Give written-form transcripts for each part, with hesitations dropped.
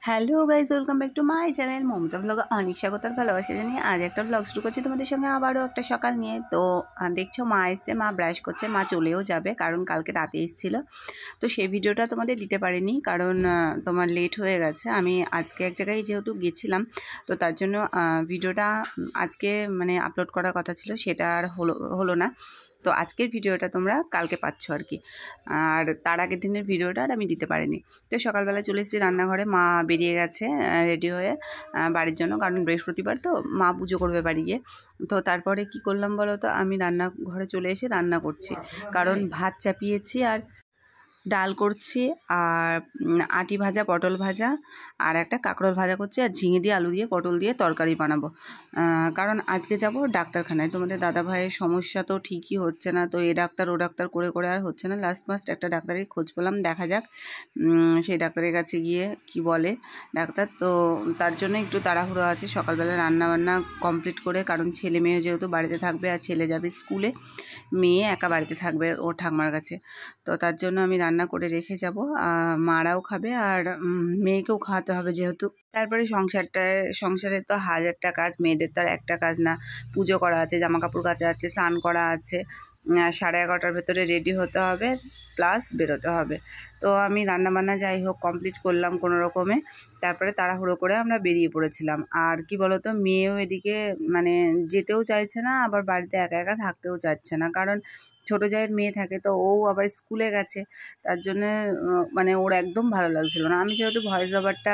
Hello guys, welcome back to my channel Mamata blog. অনেক স্বাগত আর ভালোবাসা জানিয়ে আজ একটা ব্লগ শুরু করছি তোমাদের সঙ্গে আবারও একটা সকাল নিয়ে। তো দেখছো মা এসছে, মা ব্রাশ করছে, মা চলেও যাবে কারণ কালকে রাতে এসেছিল। তো সেই ভিডিওটা তোমাদের দিতে পারিনি কারণ তোমার লেট হয়ে গেছে। আমি আজকে এক জায়গায় যেহেতু গেছিলাম, তো তার জন্য ভিডিওটা আজকে মানে আপলোড করার কথা ছিল, সেটা আর হলো না। তো আজকের ভিডিওটা তোমরা কালকে পাচ্ছ আর কি, আর তার আগের দিনের ভিডিওটা আর আমি দিতে পারিনি। তো সকালবেলা চলে এসেছি রান্নাঘরে, মা বেরিয়ে গেছে রেডি হয়ে বাড়ির জন্য, কারণ বৃহস্পতিবার তো মা পুজো করবে বাড়ি গিয়ে। তো তারপরে কি করলাম বলো তো, আমি রান্নাঘরে চলে এসে রান্না করছি, কারণ ভাত চাপিয়েছি আর ডাল করছি, আর আটি ভাজা, পটল ভাজা, আর একটা কাঁকরোল ভাজা করছি, আর ঝিঙে দিয়ে আলু দিয়ে পটল দিয়ে তরকারি বানাবো। কারণ আজকে যাব ডাক্তারখানায়। তোমাদের দাদা ভাইয়ের সমস্যা তো ঠিকই হচ্ছে না, তো এ ডাক্তার ও ডাক্তার করে করে আর হচ্ছে না। লাস্ট একটা ডাক্তারের খোঁজ পেলাম, দেখা যাক সেই ডাক্তারের কাছে গিয়ে কি বলে ডাক্তার। তো তার জন্য একটু তাড়াহুড়ো আছে, সকালবেলা রান্নাবান্না কমপ্লিট করে, কারণ ছেলে মেয়ে যেহেতু বাড়িতে থাকবে, আর ছেলে যাবে স্কুলে, মেয়ে একা বাড়িতে থাকবে ওর ঠাকমার কাছে। তো তার জন্য আমি রান্না করে রেখে যাব, মারাও খাবে আর মেয়েকেও খাওয়াতে হবে যেহেতু। তারপরে সংসারে তো হাজারটা কাজ, মেয়েদের তো আর একটা কাজ না। পুজো করা আছে, জামা কাপড় কাচা আছে, স্নান করা আছে, 11:30টার ভেতরে রেডি হতে হবে, প্লাস বেরোতে হবে। তো আমি রান্নাবান্না যাই হোক কমপ্লিট করলাম কোনো রকমে। তারপরে তাড়াহুড়ো করে আমরা বেরিয়ে পড়েছিলাম। আর কি বলতো, মেয়েও এদিকে মানে যেতেও চাইছে না, আবার বাড়িতে একা একা থাকতেও চাচ্ছে না, কারণ ছোটো জায়ের মেয়ে থাকে, তো ও আবার স্কুলে গেছে। তার জন্যে মানে ওর একদম ভালো লাগছিল না। আমি যেহেতু ভয়েস ওভারটা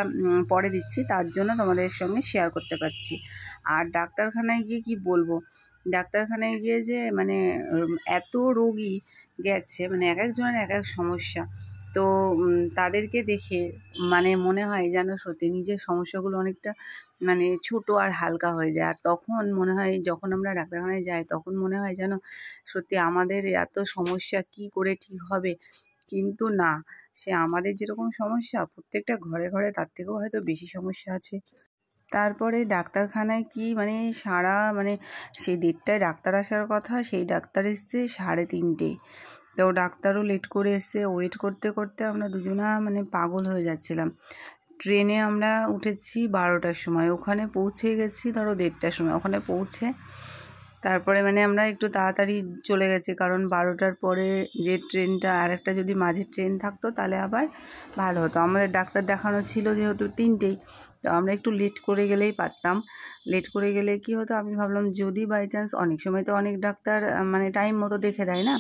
পরে দিচ্ছি, তার জন্য তোমাদের সঙ্গে শেয়ার করতে পারছি। আর ডাক্তারখানায় গিয়ে কি বলবো, ডাক্তারখানায় গিয়ে যে মানে এত রোগী গেছে, মানে এক একজনের এক এক সমস্যা। তো তাদেরকে দেখে মানে মনে হয় যেন সত্যি নিজের সমস্যাগুলো অনেকটা মানে ছোট আর হালকা হয়ে যায়। আর তখন মনে হয়, যখন আমরা ডাক্তারখানায় যাই, তখন মনে হয় যেন সত্যি আমাদের এত সমস্যা কি করে ঠিক হবে। কিন্তু না, সে আমাদের যেরকম সমস্যা প্রত্যেকটা ঘরে ঘরে তার থেকেও হয়তো বেশি সমস্যা আছে। তারপরে ডাক্তারখানায় কি মানে মানে সেই 1:30টায় ডাক্তার আসার কথা, সেই ডাক্তার এসছে 3:30। তো ডাক্তারও লেট করে এসছে। ওয়েট করতে করতে আমরা দুজনা মানে পাগল হয়ে যাচ্ছিলাম। ট্রেনে আমরা উঠেছি 12টার সময়, ওখানে পৌঁছে গেছি ধরো 1:30টার সময়। ওখানে পৌঁছে তারপরে মানে আমরা একটু তাড়াতাড়ি চলে গেছি, কারণ 12টার পরে যে ট্রেনটা, আর একটা যদি মাঝের ট্রেন থাকতো তাহলে আবার ভালো হতো। আমাদের ডাক্তার দেখানো ছিল যেহেতু 3টেই, তো আমরা একটু লেট করে গেলেই পারতাম। লেট করে গেলে কি হতো, আমি ভাবলাম যদি বাই চান্স, অনেক সময় তো অনেক ডাক্তার মানে টাইম মতো দেখে দেয় না,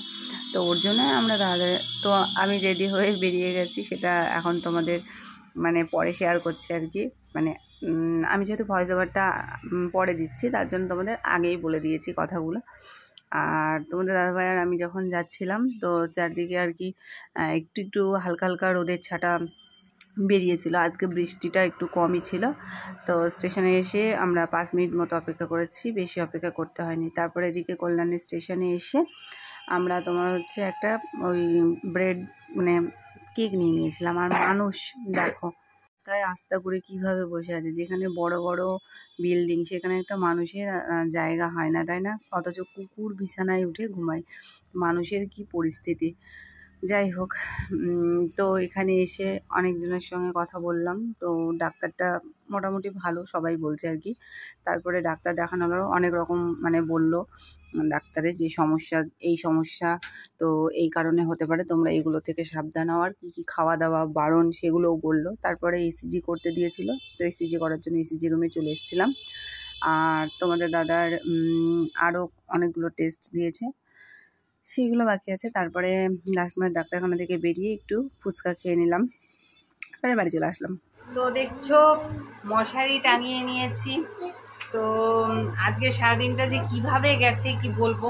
তো ওর জন্য আমরা তাড়াতাড়ি, তো আমি রেডি হয়ে বেরিয়ে গেছি। সেটা এখন তোমাদের মানে পরে শেয়ার করছি আর কি। মানে আমি যেহেতু ভয়েস ওভারটা পরে দিচ্ছি, তার জন্য তোমাদের আগেই বলে দিয়েছি কথাগুলো। আর তোমাদের দাদাভাই আর আমি যখন যাচ্ছিলাম, তো চারদিকে আর কি একটু একটু হালকা হালকা রোদের ছাটা বেরিয়েছিল। আজকে বৃষ্টিটা একটু কমই ছিল। তো স্টেশনে এসে আমরা 5 মিনিট মতো অপেক্ষা করেছি, বেশি অপেক্ষা করতে হয়নি। তারপরে এদিকে কল্যাণী স্টেশনে এসে আমরা তোমার হচ্ছে একটা ওই ব্রেড মানে কেক নিয়ে নিয়েছিলাম। আর মানুষ দেখো তাই আস্তে করে কীভাবে বসে আছে, যেখানে বড় বড় বিল্ডিং সেখানে একটা মানুষের জায়গা হয় না, তাই না? অথচ কুকুর বিছানায় উঠে ঘুমায়। মানুষের কি পরিস্থিতি। যাই হোক, তো এখানে এসে অনেকজনের সঙ্গে কথা বললাম। তো ডাক্তারটা মোটামুটি ভালো, সবাই বলছে আর কি। তারপরে ডাক্তার দেখানো হলো, অনেক রকম মানে বলল ডাক্তারের যে সমস্যা, এই সমস্যা তো এই কারণে হতে পারে, তোমরা এগুলো থেকে সাবধান হও, আর কী কী খাওয়া দাওয়া বারণ সেগুলোও বললো। তারপরে ইসিজি করতে দিয়েছিল, তো ইসিজি করার জন্য ইসিজি রুমে চলে এসেছিলাম। আর তোমাদের দাদার আরও অনেকগুলো টেস্ট দিয়েছে, সেইগুলো বাকি আছে। তারপরে লাস্ট মাস ডাক্তারখানা থেকে বেরিয়ে একটু ফুচকা খেয়ে নিলাম, তারপরে বাড়ি চলে আসলাম। তো দেখছো মশারি টাঙিয়ে নিয়েছি। তো আজকে সারাদিনটা যে কিভাবে গেছে কি বলবো।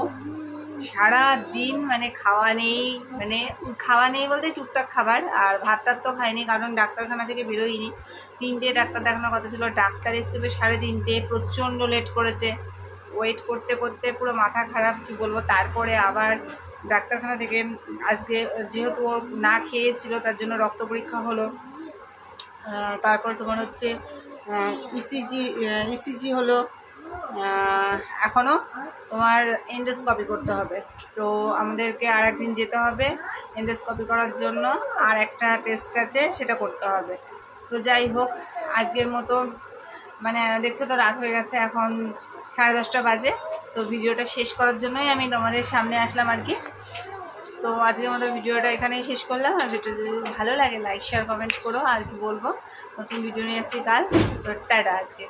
সারা দিন মানে খাওয়া নেই বলতে টুকটাক খাবার, আর ভাত টাত তো খাইনি, কারণ ডাক্তারখানা থেকে বেরোইনি। 3টে ডাক্তার দেখানোর কথা ছিল, ডাক্তার এসেছিল 3:30, প্রচণ্ড লেট করেছে। ওয়েট করতে করতে পুরো মাথা খারাপ, কী বলবো। তারপরে আবার ডাক্তারখানা থেকে আজকে যেহেতু ও না খেয়েছিল, তার জন্য রক্ত পরীক্ষা হলো। তারপর তোমার হচ্ছে ইসিজি হলো। এখনও তোমার এন্ডোস্কপি করতে হবে, তো আমাদেরকে আর একদিন যেতে হবে এন্ডোস্কপি করার জন্য। আর একটা টেস্ট আছে, সেটা করতে হবে। তো যাই হোক, আজকের মতো মানে দেখছো তো রাত হয়ে গেছে, এখন 10:30 বাজে। তো ভিডিওটা শেষ করার জন্যই আমি তোমাদের সামনে আসলাম আর কি। তো আজকের মতো ভিডিওটা এখানেই শেষ করলাম। আর ভিডিও যদি ভালো লাগে লাইক শেয়ার কমেন্ট করো। আর কি বলবো, নতুন ভিডিও নিয়ে আসছি কাল। তো টাটা আজকে।